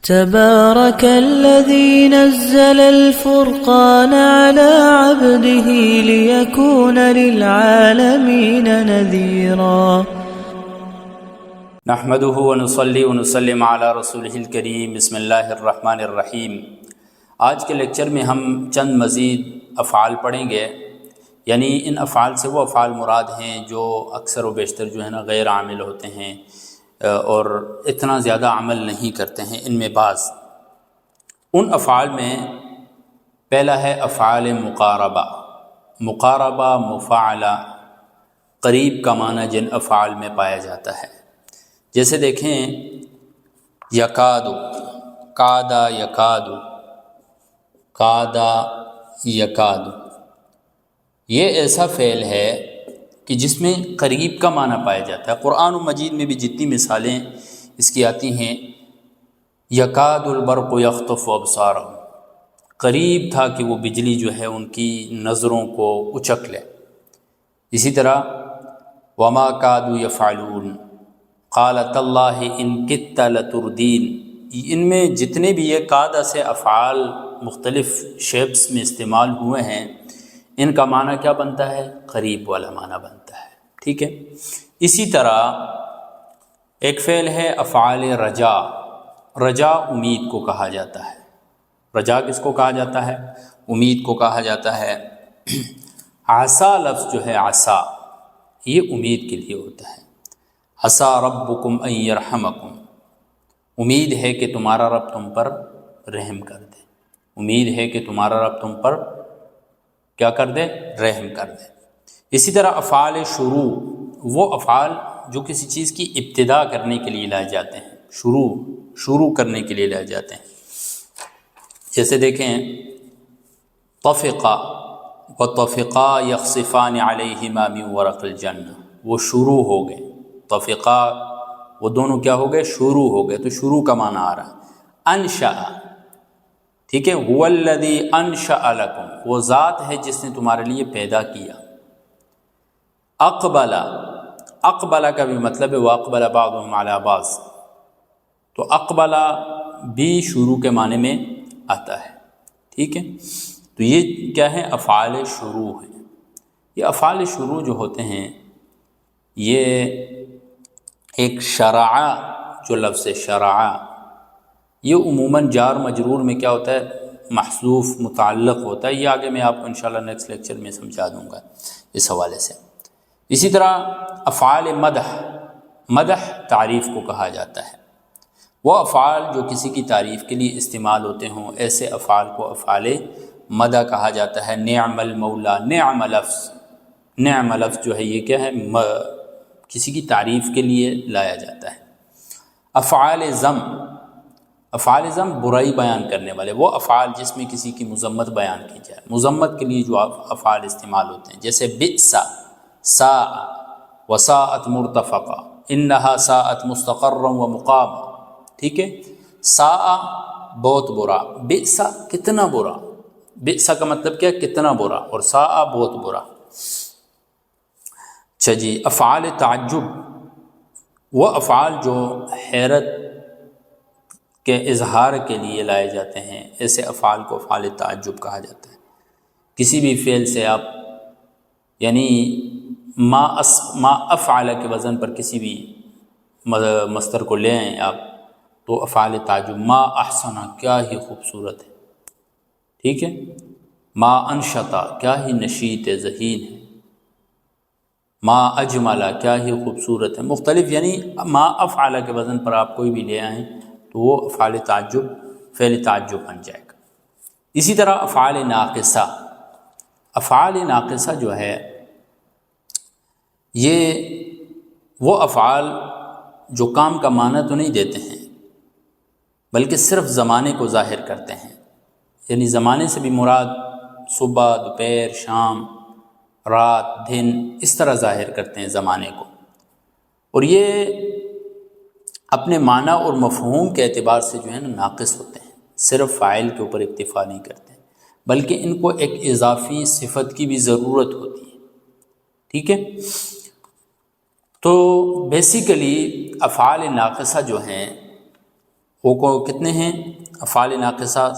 تبارك الذي نزل الفرقان على عبده ليكون للعالمين نذيرا نحمده ونصلي ونسلم على رسوله الكريم بسم اللہ الرحمن الرحیم۔ آج کے لیکچر میں ہم چند مزید افعال پڑھیں گے، یعنی ان افعال سے وہ افعال مراد ہیں جو اکثر و بیشتر جو ہے نا غیر عامل ہوتے ہیں اور اتنا زیادہ عمل نہیں کرتے ہیں۔ ان میں بعض ان افعال میں پہلا ہے افعال مقاربہ۔ مقاربہ، مفاعلہ، قریب کا معنی جن افعال میں پایا جاتا ہے، جیسے دیکھیں یکاد، کادا یکاد، کادا یکاد، یہ ایسا فعل ہے کہ جس میں قریب کا معنی پایا جاتا ہے۔ قرآن مجید میں بھی جتنی مثالیں اس کی آتی ہیں، یکاد البرق یخطف ابصارہم، قریب تھا کہ وہ بجلی جو ہے ان کی نظروں کو اچک لے۔ اسی طرح وما کادوا یفعلون، قال تاللہ ان کدت لتردین، ان میں جتنے بھی یہ کادا سے افعال مختلف شیپس میں استعمال ہوئے ہیں، ان کا معنی کیا بنتا ہے؟ قریب والا معنی بنتا ہے، ٹھیک ہے۔ اسی طرح ایک فعل ہے افعال رجا۔ رجا امید کو کہا جاتا ہے۔ رجا کس کو کہا جاتا ہے؟ امید کو کہا جاتا ہے۔ عسا لفظ جو ہے، عسا، یہ امید کے لیے ہوتا ہے۔ عسا ربکم ان یرحمکم، امید ہے کہ تمہارا رب تم پر رحم کر دے، امید ہے کہ تمہارا رب تم پر کیا کر دے؟ رحم کر دے۔ اسی طرح افعال شروع، وہ افعال جو کسی چیز کی ابتدا کرنے کے لیے لائے جاتے ہیں، شروع کرنے کے لیے لائے جاتے ہیں، جیسے دیکھیں طفقا وطفقا یخصفان علیہما من ورق الجنہ، وہ شروع ہو گئے۔ طفقا، وہ دونوں کیا ہو گئے؟ شروع ہو گئے، تو شروع کا معنی آ رہا ہے۔ انشأ، ٹھیک ہے، هو الذی انشأ لکم، وہ ذات ہے جس نے تمہارے لیے پیدا کیا۔ اقبل، اقبل کا بھی مطلب ہے واقبل بعضهم علی بعض، تو اقبل بھی شروع کے معنی میں آتا ہے، ٹھیک ہے۔ تو یہ کیا ہے؟ افعال شروع ہیں۔ یہ افعال شروع جو ہوتے ہیں، یہ ایک شرع، جو لفظ شرع، یہ عموماً جار مجرور میں کیا ہوتا ہے؟ محذوف متعلق ہوتا ہے۔ یہ آگے میں آپ کو انشاءاللہ نیکسٹ لیکچر میں سمجھا دوں گا اس حوالے سے۔ اسی طرح افعال مدح، مدح تعریف کو کہا جاتا ہے۔ وہ افعال جو کسی کی تعریف کے لیے استعمال ہوتے ہوں، ایسے افعال کو افعال مدح کہا جاتا ہے۔ نعم المولا، نعم لفظ، نعم لفظ جو ہے یہ کیا ہے؟ کسی کی تعریف کے لیے لایا جاتا ہے۔ افعال ذم، افعال ذم برائی بیان کرنے والے، وہ افعال جس میں کسی کی مذمت بیان کی جائے، مذمت کے لیے جو افعال استعمال ہوتے ہیں، جیسے بئس، ساء، وساءت مرتفقہ، انہا ساءت مستقرا ومقاما، ٹھیک ہے۔ ساء بہت برا، بئس کتنا برا، بئس کا مطلب کیا؟ کتنا برا، اور ساء بہت برا۔ اچھا جی، افعال تعجب، وہ افعال جو حیرت کے اظہار کے لیے لائے جاتے ہیں، ایسے افعال کو افعال تعجب کہا جاتا ہے۔ کسی بھی فعل سے آپ یعنی ما افعل کے وزن پر کسی بھی مصدر کو لے آئیں آپ، تو افعال تعجب، ما احسن، کیا ہی خوبصورت ہے، ٹھیک ہے۔ ما انشطا، کیا ہی نشیط ذہین ہے۔ ما اجمل، کیا ہی خوبصورت ہے۔ مختلف یعنی ما افعل کے وزن پر آپ کوئی بھی لے آئیں تو وہ افعال تعجب، فعل تعجب بن جائے گا۔ اسی طرح افعال ناقصہ، افعال ناقصہ جو ہے یہ وہ افعال جو کام کا معنی تو نہیں دیتے ہیں بلکہ صرف زمانے کو ظاہر کرتے ہیں، یعنی زمانے سے بھی مراد صبح، دوپہر، شام، رات، دن، اس طرح ظاہر کرتے ہیں زمانے کو، اور یہ اپنے معنی اور مفہوم کے اعتبار سے جو ہے نا ناقص ہوتے ہیں، صرف فاعل کے اوپر اکتفا نہیں کرتے بلکہ ان کو ایک اضافی صفت کی بھی ضرورت ہوتی ہے، ٹھیک ہے۔ تو بیسیکلی افعال ناقصہ جو ہیں وہ کو کتنے ہیں؟ افعال ناقصہ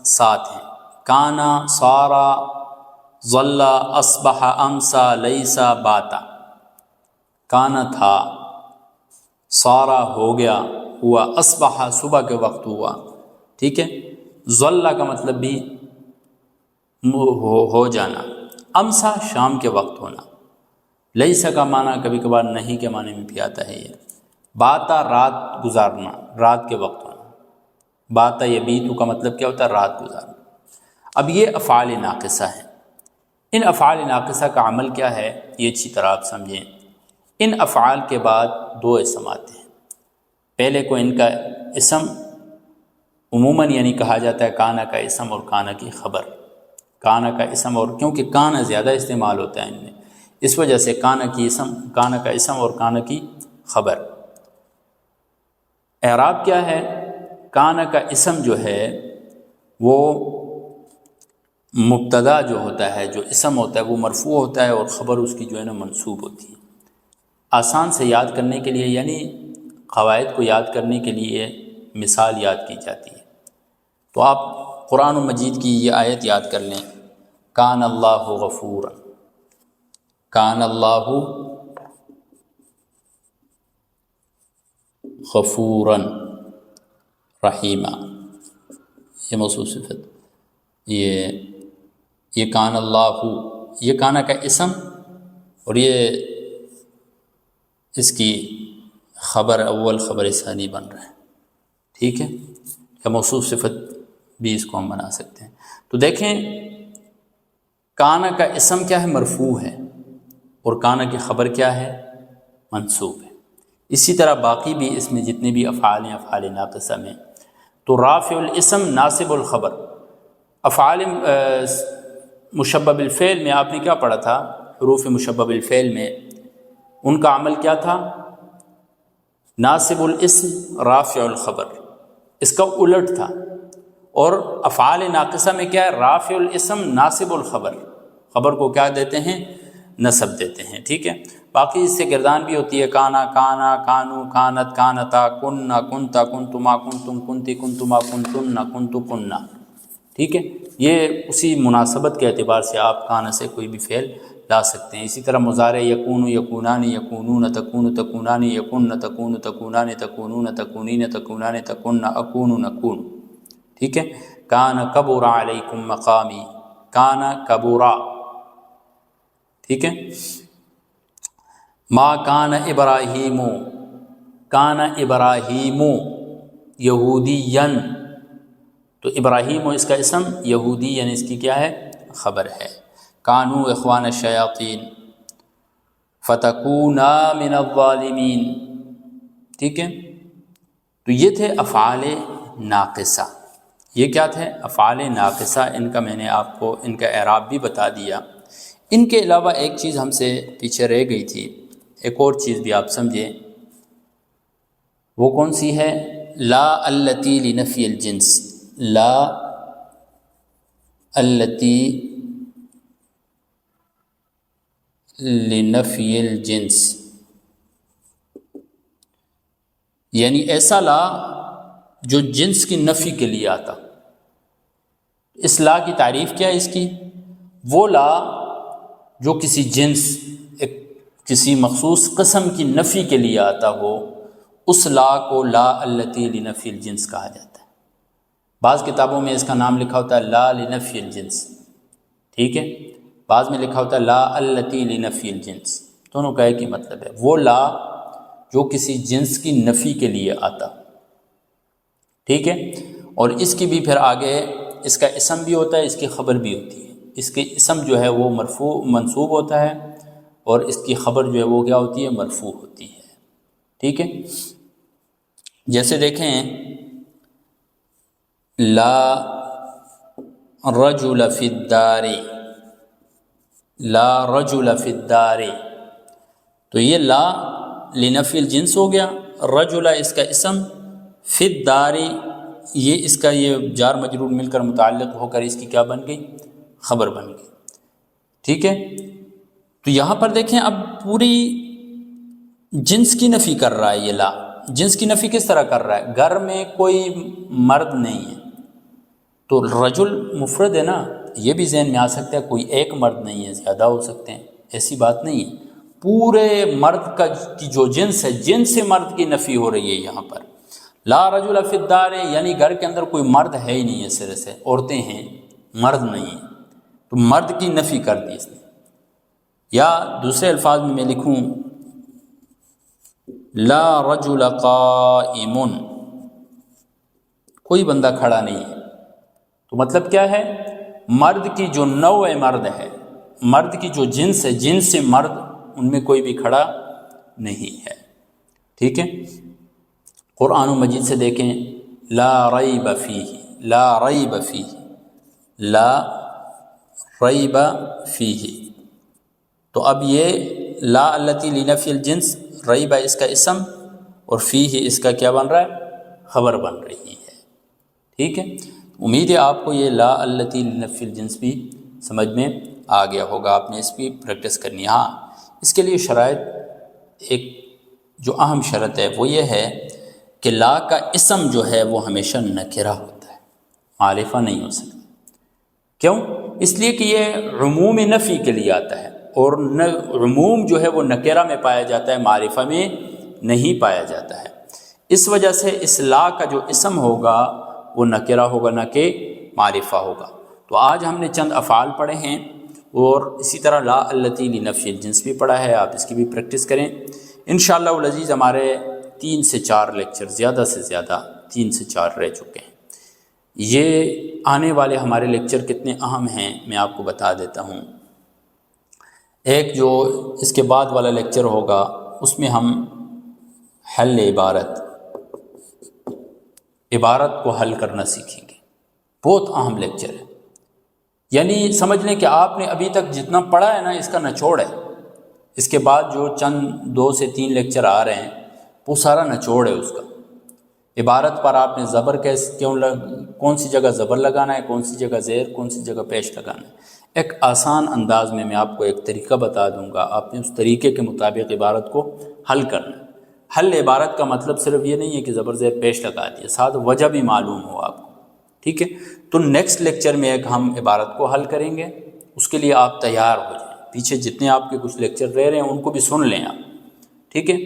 7 ہیں۔ کانا، صارا، ظل، اصبح، امسا، لیسا، باتا۔ کانا تھا، صارا ہو گیا، ہوا، اصبح صبح کے وقت ہوا، ٹھیک ہے۔ ظل کا مطلب بھی ہو جانا، امسا شام کے وقت ہونا، لیسا کا معنی کبھی کبھار نہیں کے معنی میں بھی آتا ہے یہ۔ باتا رات گزارنا، رات کے وقت ہونا، باتا یبیتو کا مطلب کیا ہوتا ہے؟ رات گزارنا۔ اب یہ افعال ناقصہ ہیں۔ ان افعال ناقصہ کا عمل کیا ہے یہ اچھی طرح آپ سمجھیں۔ ان افعال کے بعد 2 اسم آتے ہیں۔ پہلے کو ان کا اسم عموماً یعنی کہا جاتا ہے کانا کا اسم اور کانا کی خبر۔ کانا کا اسم، اور کیونکہ کانا زیادہ استعمال ہوتا ہے ان میں، اس وجہ سے کانا کا اسم اور کانا کی خبر۔ اعراب کیا ہے؟ کانا کا اسم جو ہے وہ مبتدا جو ہوتا ہے، جو اسم ہوتا ہے وہ مرفوع ہوتا ہے، اور خبر اس کی جو ہے نا منصوب ہوتی ہے۔ آسان سے یاد کرنے کے لیے، یعنی قواعد کو یاد کرنے کے لیے مثال یاد کی جاتی ہے۔ تو آپ قرآن مجید کی یہ آیت یاد کر لیں، کان اللہ غفورا، کان اللہ غفورا رحیما، یہ موصوف صفت، یہ کان اللہ، یہ کانا کا اسم، اور یہ اس کی خبر اول خبر ثانی بن رہا ہے، ٹھیک ہے، یا موصوف صفت بھی اس کو ہم بنا سکتے ہیں۔ تو دیکھیں کانا کا اسم کیا ہے؟ مرفوع ہے، اور کانا کی خبر کیا ہے؟ منصوب ہے۔ اسی طرح باقی بھی اس میں جتنے بھی افعال ہیں افعال ناقصہ میں، تو رافع الاسم ناصب الخبر۔ افعال مشبہ بالفعل میں آپ نے کیا پڑھا تھا؟ حروف مشبہ بالفعل میں ان کا عمل کیا تھا؟ ناصب الاسم رافع الخبر، اس کا الٹ تھا۔ اور افعال ناقصہ میں کیا ہے؟ رافع الاسم ناصب الخبر، خبر کو کیا دیتے ہیں؟ نصب دیتے ہیں، ٹھیک ہے۔ باقی اس سے گردان بھی ہوتی ہے، کانا، کانا، کانو، کانت، کانتا، کننا، کنتا، کنتما، کنتم، کنتی، کنتما، کنتن، کنتو، کننا، ٹھیک ہے۔ یہ اسی مناسبت کے اعتبار سے آپ کانا سے کوئی بھی فعل لا سکتے ہیں۔ اسی طرح مضارع یکون، یکونان، یکونون، تکون، تکونان، یکن، تکون، تکونان، تکونون، تکونین، تکونان، تکن، اکون، نکون، ٹھیک ہے۔ کان کبر علیکم مقامی، کان کبرا، ٹھیک ہے۔ ما کان ابراہیم، کان ابراہیم یہودین، تو ابراہیم اس کا اسم، یہودی یعنی اس کی کیا ہے؟ خبر ہے۔ کانو اخوان الشیاطین، فتکونا من الظالمین، ٹھیک ہے۔ تو یہ تھے افعال ناقصہ۔ یہ کیا تھے؟ افعال ناقصہ۔ ان کا میں نے آپ کو ان کا اعراب بھی بتا دیا۔ ان کے علاوہ ایک چیز ہم سے پیچھے رہ گئی تھی، ایک اور چیز بھی آپ سمجھیں، وہ کون سی ہے؟ لا التی لنفی الجنس، لا التی لنفی الجنس، یعنی ایسا لا جو جنس کی نفی کے لیے آتا۔ اس لا کی تعریف کیا ہے اس کی؟ وہ لا جو کسی جنس، کسی مخصوص قسم کی نفی کے لیے آتا ہو، اس لا کو لا التی لنفی الجنس کہا جاتا ہے۔ بعض کتابوں میں اس کا نام لکھا ہوتا ہے لا لنفی الجنس، ٹھیک ہے، بعض میں لکھا ہوتا ہے لا التی لنفی الجنس، دونوں کا ایک ہی مطلب ہے، وہ لا جو کسی جنس کی نفی کے لیے آتا، ٹھیک ہے۔ اور اس کی بھی پھر آگے اس کا اسم بھی ہوتا ہے، اس کی خبر بھی ہوتی ہے۔ اس کے اسم جو ہے وہ مرفوع منصوب ہوتا ہے، اور اس کی خبر جو ہے وہ کیا ہوتی ہے؟ مرفوع ہوتی ہے، ٹھیک ہے۔ جیسے دیکھیں لا رجل فی الدار، لا رجل فی الدار، تو یہ لا لنفی الجنس ہو گیا، رجل اس کا اسم، فی الدار یہ اس کا یہ جار مجرور مل کر متعلق ہو کر اس کی کیا بن گئی؟ خبر بن گئی، ٹھیک ہے۔ تو یہاں پر دیکھیں اب پوری جنس کی نفی کر رہا ہے یہ لا، جنس کی نفی کس طرح کر رہا ہے؟ گھر میں کوئی مرد نہیں ہے تو رجل مفرد ہے نا، یہ بھی ذہن میں آ سکتا ہے کوئی ایک مرد نہیں ہے، زیادہ ہو سکتے ہیں، ایسی بات نہیں ہے، پورے مرد کی جو جنس ہے، جنس مرد کی نفی ہو رہی ہے یہاں پر۔ لا رجل فی الدار یعنی گھر کے اندر کوئی مرد ہے ہی نہیں ہے، سرے سے عورتیں ہیں، مرد نہیں ہیں، تو مرد کی نفی کر دی اس نے۔ یا دوسرے الفاظ میں لکھوں لا رجل قائم، کوئی بندہ کھڑا نہیں ہے، تو مطلب کیا ہے؟ مرد کی جو نوع مرد ہے، مرد کی جو جنس ہے، جنس مرد، ان میں کوئی بھی کھڑا نہیں ہے، ٹھیک ہے۔ قرآن مجید سے دیکھیں لا ریب فیہ، لا ریب فیہ، لا ریب فیہ، تو اب یہ لا التی لنفی الجنس، ریب اس کا اسم اور فیہ اس کا کیا بن رہا ہے؟ خبر بن رہی ہے، ٹھیک ہے۔ امید ہے آپ کو یہ لا التی لنفی الجنس بھی سمجھ میں آ گیا ہوگا، آپ نے اس کی پریکٹس کرنی ہے۔ ہاں، اس کے لیے شرائط، ایک جو اہم شرط ہے وہ یہ ہے کہ لا کا اسم جو ہے وہ ہمیشہ نکرہ ہوتا ہے، معرفہ نہیں ہو سکتا۔ کیوں؟ اس لیے کہ یہ عموم نفی کے لیے آتا ہے، اور عموم جو ہے وہ نکرہ میں پایا جاتا ہے، معرفہ میں نہیں پایا جاتا ہے۔ اس وجہ سے اس لا کا جو اسم ہوگا وہ نکرہ ہوگا، نہ کہ معرفہ ہوگا۔ تو آج ہم نے چند افعال پڑھے ہیں، اور اسی طرح لا التی لنفی الجنس بھی پڑھا ہے، آپ اس کی بھی پریکٹس کریں انشاءاللہ العزیز۔ ہمارے 3 سے 4 لیکچر، زیادہ سے زیادہ 3 سے 4 رہ چکے ہیں۔ یہ آنے والے ہمارے لیکچر کتنے اہم ہیں میں آپ کو بتا دیتا ہوں۔ ایک جو اس کے بعد والا لیکچر ہوگا اس میں ہم حل عبارت کو حل کرنا سیکھیں گے، بہت اہم لیکچر ہے۔ یعنی سمجھ لیں کہ آپ نے ابھی تک جتنا پڑھا ہے نا، اس کا نچوڑ ہے۔ اس کے بعد جو چند 2 سے 3 لیکچر آ رہے ہیں وہ سارا نچوڑ ہے اس کا۔ عبارت پر آپ نے زبر کون سی جگہ زبر لگانا ہے، کون سی جگہ زیر، کون سی جگہ پیش لگانا ہے، ایک آسان انداز میں آپ کو ایک طریقہ بتا دوں گا، آپ نے اس طریقے کے مطابق عبارت کو حل کرنا ہے۔ حل عبارت کا مطلب صرف یہ نہیں ہے کہ زبر زیر پیش لگا دیا، ساتھ وجہ بھی معلوم ہو آپ کو، ٹھیک ہے۔ تو نیکسٹ لیکچر میں ایک ہم عبارت کو حل کریں گے، اس کے لیے آپ تیار ہو جائیں، پیچھے جتنے آپ کے کچھ لیکچر رہ رہے ہیں ان کو بھی سن لیں آپ، ٹھیک ہے۔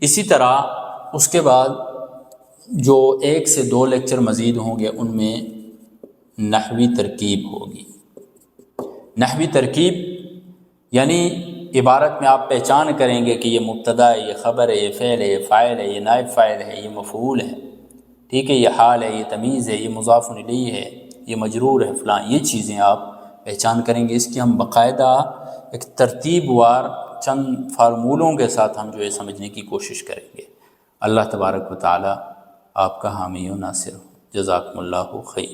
اسی طرح اس کے بعد جو 1 سے 2 لیکچر مزید ہوں گے ان میں نحوی ترکیب ہوگی۔ نحوی ترکیب یعنی عبارت میں آپ پہچان کریں گے کہ یہ مبتدا ہے، یہ خبر ہے، یہ فعل ہے، یہ فاعل ہے، یہ نائب فاعل ہے، یہ مفعول ہے، ٹھیک ہے، یہ حال ہے، یہ تمیز ہے، یہ مضاف الیہ ہے، یہ مجرور ہے، فلاں، یہ چیزیں آپ پہچان کریں گے۔ اس کی ہم باقاعدہ ایک ترتیب وار چند فارمولوں کے ساتھ ہم جو ہے سمجھنے کی کوشش کریں گے۔ اللہ تبارک و تعالی آپ کا حامی و ناصر ہو۔ جزاکم اللہ خیر۔